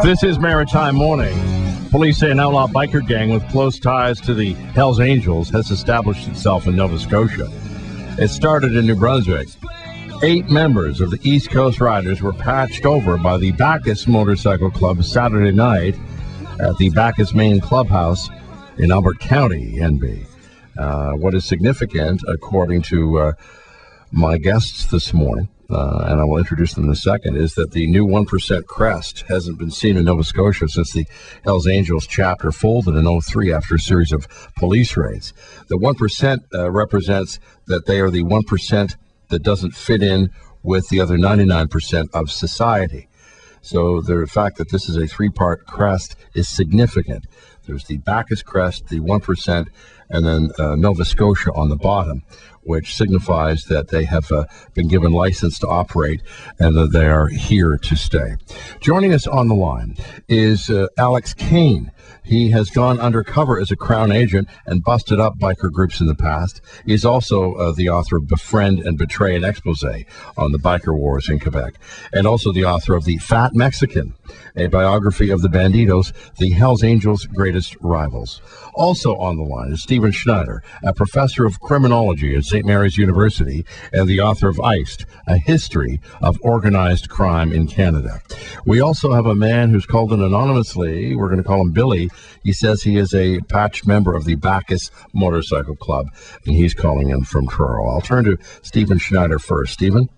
This is Maritime Morning. Police say an outlaw biker gang with close ties to the Hells Angels has established itself in Nova Scotia. It started in New Brunswick. 8 members of the East Coast Riders were patched over by the Bacchus Motorcycle Club Saturday night at the Bacchus Main Clubhouse in Albert County, NB. What is significant, according to my guests this morning, and I will introduce them in a second, is that the new 1% crest hasn't been seen in Nova Scotia since the Hells Angels chapter folded in 2003 after a series of police raids. The 1% represents that they are the 1% that doesn't fit in with the other 99% of society. So the fact that this is a 3-part crest is significant. There's the Bacchus crest, the 1%, and then Nova Scotia on the bottom, which signifies that they have been given license to operate and that they are here to stay. Joining us on the line is Alex Kane. He has gone undercover as a Crown agent and busted up biker groups in the past. He's also the author of Befriend and Betray, an expose on the biker wars in Quebec, and also the author of The Fat Mexican, a biography of the Bandidos, the Hells Angels' greatest rivals. Also on the line is Stephen Schneider, a professor of criminology at St. Mary's University and the author of Iced, a history of organized crime in Canada. We also have a man who's called in anonymously. We're going to call him Billy. He says he is a patch member of the Bacchus Motorcycle Club, and he's calling in from Burrell. I'll turn to Stephen Schneider first. Stephen?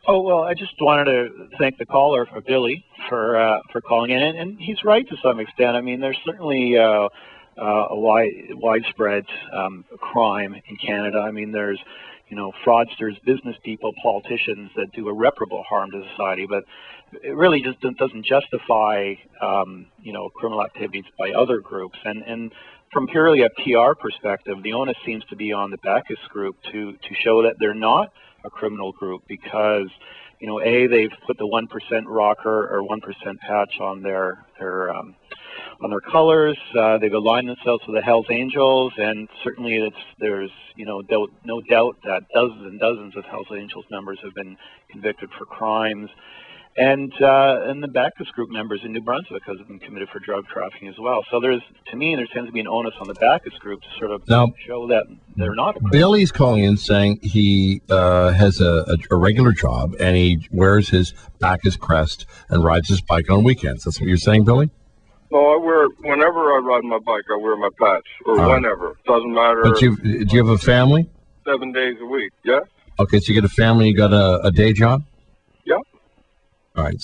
Oh, well, I just wanted to thank the caller, for Billy, for calling in, and he's right to some extent. I mean, there's certainly a widespread crime in Canada. I mean, there's, fraudsters, business people, politicians that do irreparable harm to society, but it really just doesn't justify, criminal activities by other groups. And from purely a PR perspective, the onus seems to be on the Bacchus group to show that they're not a criminal group because, they've put the 1% rocker or 1% patch on their colors. They've aligned themselves with the Hells Angels, and certainly there's no doubt that dozens and dozens of Hells Angels members have been convicted for crimes. And the Bacchus group members in New Brunswick have been committed for drug trafficking as well. So there tends to be an onus on the Bacchus group to sort of show that they're not. Billy's calling in saying he has a regular job and he wears his Bacchus crest and rides his bike on weekends. That's what you're saying, Billy? No, whenever I ride my bike, I wear my patch, or whenever. Doesn't matter. But do you have a family? 7 days a week, yes. Okay, so you get a family, you got a day job? Yeah. All right,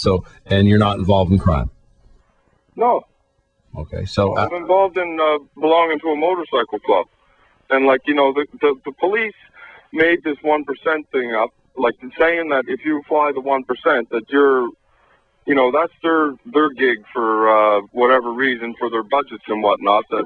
and you're not involved in crime? No. Okay, so... I'm involved in belonging to a motorcycle club. And, the police made this 1% thing up, saying that if you fly the 1%, that you're, that's their gig for whatever reason, for their budgets and whatnot, that,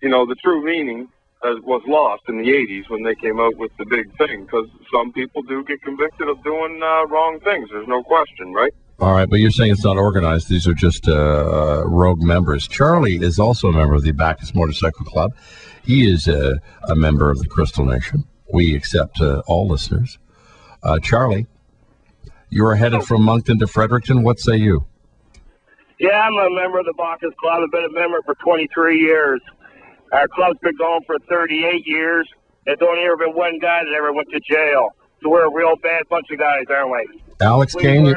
the true meaning was lost in the 80s when they came out with the big thing, because some people do get convicted of doing wrong things. There's no question, right? All right, but you're saying it's not organized. These are just rogue members. Charlie is also a member of the Bacchus Motorcycle Club. He is a member of the Crystal Nation. We accept all listeners. Charlie, you are headed from Moncton to Fredericton. What say you? Yeah, I'm a member of the Bacchus Club. I've been a member for 23 years. Our club's been going for 38 years. There's only ever been one guy that ever went to jail. So we're a real bad bunch of guys, aren't we? Alex Kane. We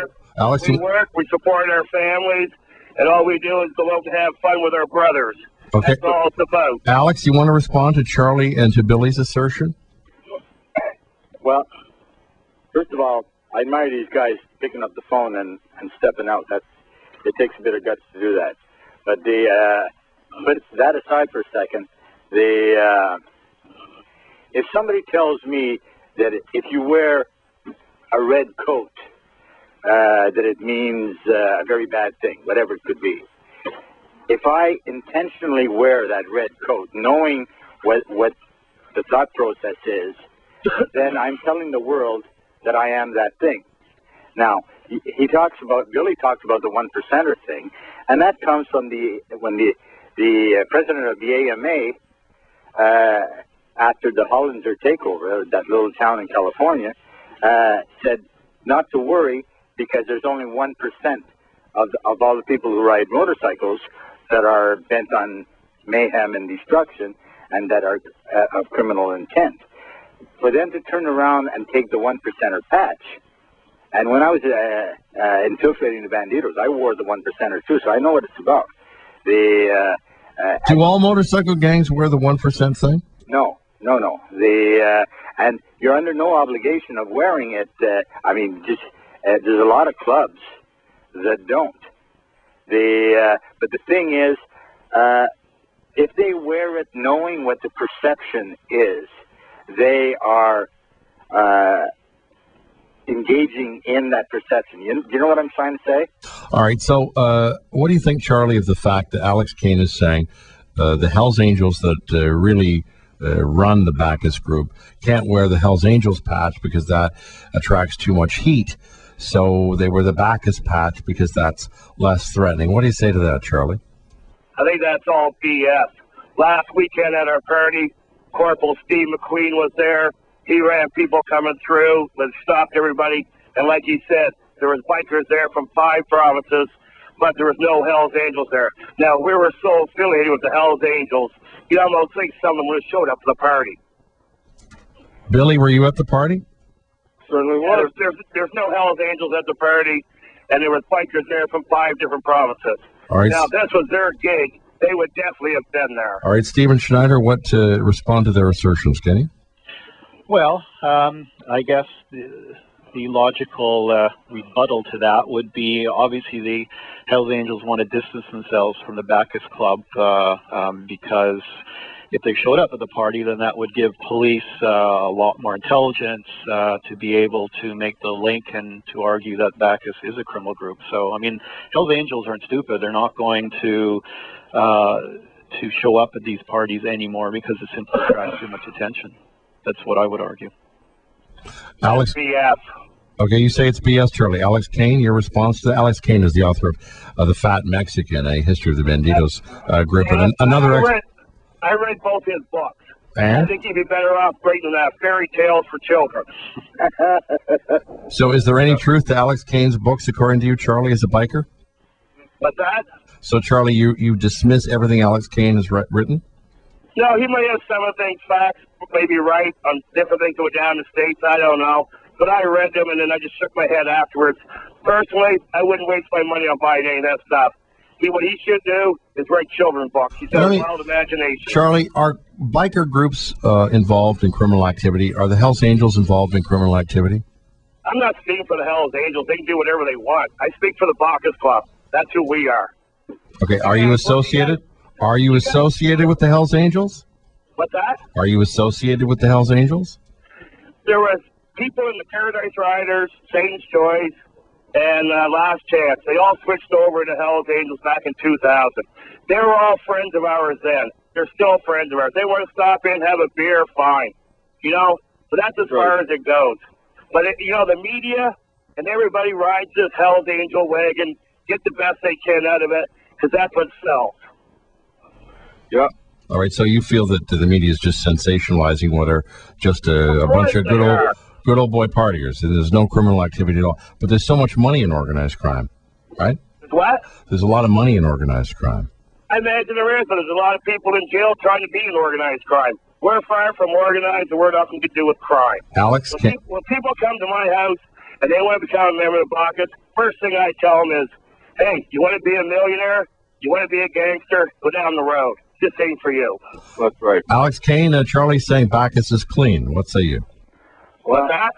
work, we support our families, and all we do is go out to have fun with our brothers. Okay. That's all it's about. Alex, you want to respond to Charlie and to Billy's assertion? Well, first of all, I admire these guys picking up the phone and stepping out. It takes a bit of guts to do that. But but that aside for a second, if somebody tells me that if you wear a red coat, that it means a very bad thing, whatever it could be. If I intentionally wear that red coat, knowing what the thought process is, then I'm telling the world that I am that thing. Now, Billy talks about the 1%er thing, and that comes from when the president of the AMA, after the Hollinger takeover, that little town in California, said not to worry because there's only 1% of all the people who ride motorcycles that are bent on mayhem and destruction and that are of criminal intent. For them to turn around and take the 1%er patch, and when I was infiltrating the Banditos, I wore the 1%er too, so I know what it's about. Do all motorcycle gangs wear the 1% thing? No. And you're under no obligation of wearing it. There's a lot of clubs that don't. But the thing is, if they wear it knowing what the perception is, they are engaging in that perception. You know what I'm trying to say? All right. So what do you think, Charlie, of the fact that Alex Kane is saying the Hells Angels that really run the Bacchus group can't wear the Hells Angels patch because that attracts too much heat? So they wear the Bacchus patch because that's less threatening. What do you say to that, Charlie? I think that's all BS. Last weekend at our party, Corporal Steve McQueen was there. He ran people coming through, but stopped everybody. And like he said, there was bikers there from 5 provinces, but there was no Hells Angels there. Now, we were so affiliated with the Hells Angels, you almost think someone would have showed up to the party. Billy, were you at the party? Certainly was. There's no Hells Angels at the party, and there was bikers there from 5 different provinces. All right. Now, if this was their gig, they would definitely have been there. All right, Stephen Schneider, what to respond to their assertions, can you? Well, I guess the logical rebuttal to that would be obviously the Hells Angels want to distance themselves from the Bacchus Club because if they showed up at the party, then that would give police a lot more intelligence to be able to make the link and to argue that Bacchus is a criminal group. So, I mean, Hells Angels aren't stupid. They're not going to show up at these parties anymore because it simply attracts too much attention. That's what I would argue. Alex, BS. okay, you say it's BS, Charlie. Alex Kane, your response to that? Alex Kane is the author of The Fat Mexican, A History of the Banditos group. And I read both his books. And? I think he'd be better off writing fairy tales for children. So is there any truth to Alex Kane's books, according to you, Charlie, as a biker? What's that? So, Charlie, you dismiss everything Alex Kane has written? No, he may have some of the things facts, maybe right on different things that were down in the States. I don't know. But I read them, and then I just shook my head afterwards. Personally, I wouldn't waste my money on buying any of that stuff. What he should do is write children's books. He's got a wild imagination. Charlie, are biker groups involved in criminal activity? Are the Hells Angels involved in criminal activity? I'm not speaking for the Hells Angels. They can do whatever they want. I speak for the Bacchus Club. That's who we are. Okay, are you associated? Are you associated with the Hells Angels? What's that? Are you associated with the Hells Angels? There was people in the Paradise Riders, Satan's Choice, and Last Chance. They all switched over to Hells Angels back in 2000. They were all friends of ours then. They're still friends of ours. They want to stop in, have a beer, fine. So that's as far as it goes. But, the media and everybody rides this Hells Angel wagon, get the best they can out of it, because that's what sells. Yeah. All right, so you feel that the media is just sensationalizing what are just a bunch of good old boy partiers. There's no criminal activity at all. But there's so much money in organized crime, right? What? There's a lot of money in organized crime. I imagine there is, but there's a lot of people in jail trying to be in organized crime. We're far from organized, and we're nothing to do with crime. Alex, when people come to my house and they want to become a member of the Bacchus, first thing I tell them is, hey, you want to be a millionaire? You want to be a gangster? Go down the road. This ain't for you. That's right. Alex Kane, Charlie's saying Bacchus is clean. What say you? What's that?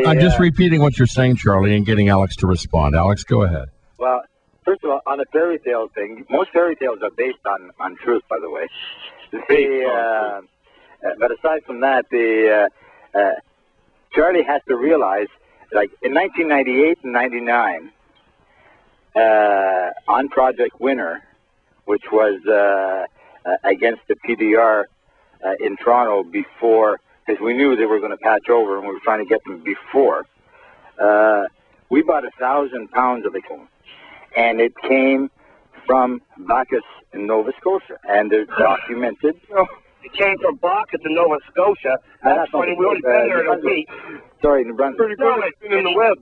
I'm just repeating what you're saying, Charlie, and getting Alex to respond. Alex, go ahead. Well, first of all, on the fairy tale thing, most fairy tales are based on truth, by the way. But aside from that, Charlie has to realize, like, in 1998 and 99, on Project Winner, which was against the PDR in Toronto before, because we knew they were going to patch over and we were trying to get them before. We bought 1,000 pounds of it, and it came from Bacchus in Nova Scotia, and they're documented. It came from Bacchus in Nova Scotia. That's funny. We only been there in a week. Sorry, New Brunswick. Pretty good in the web.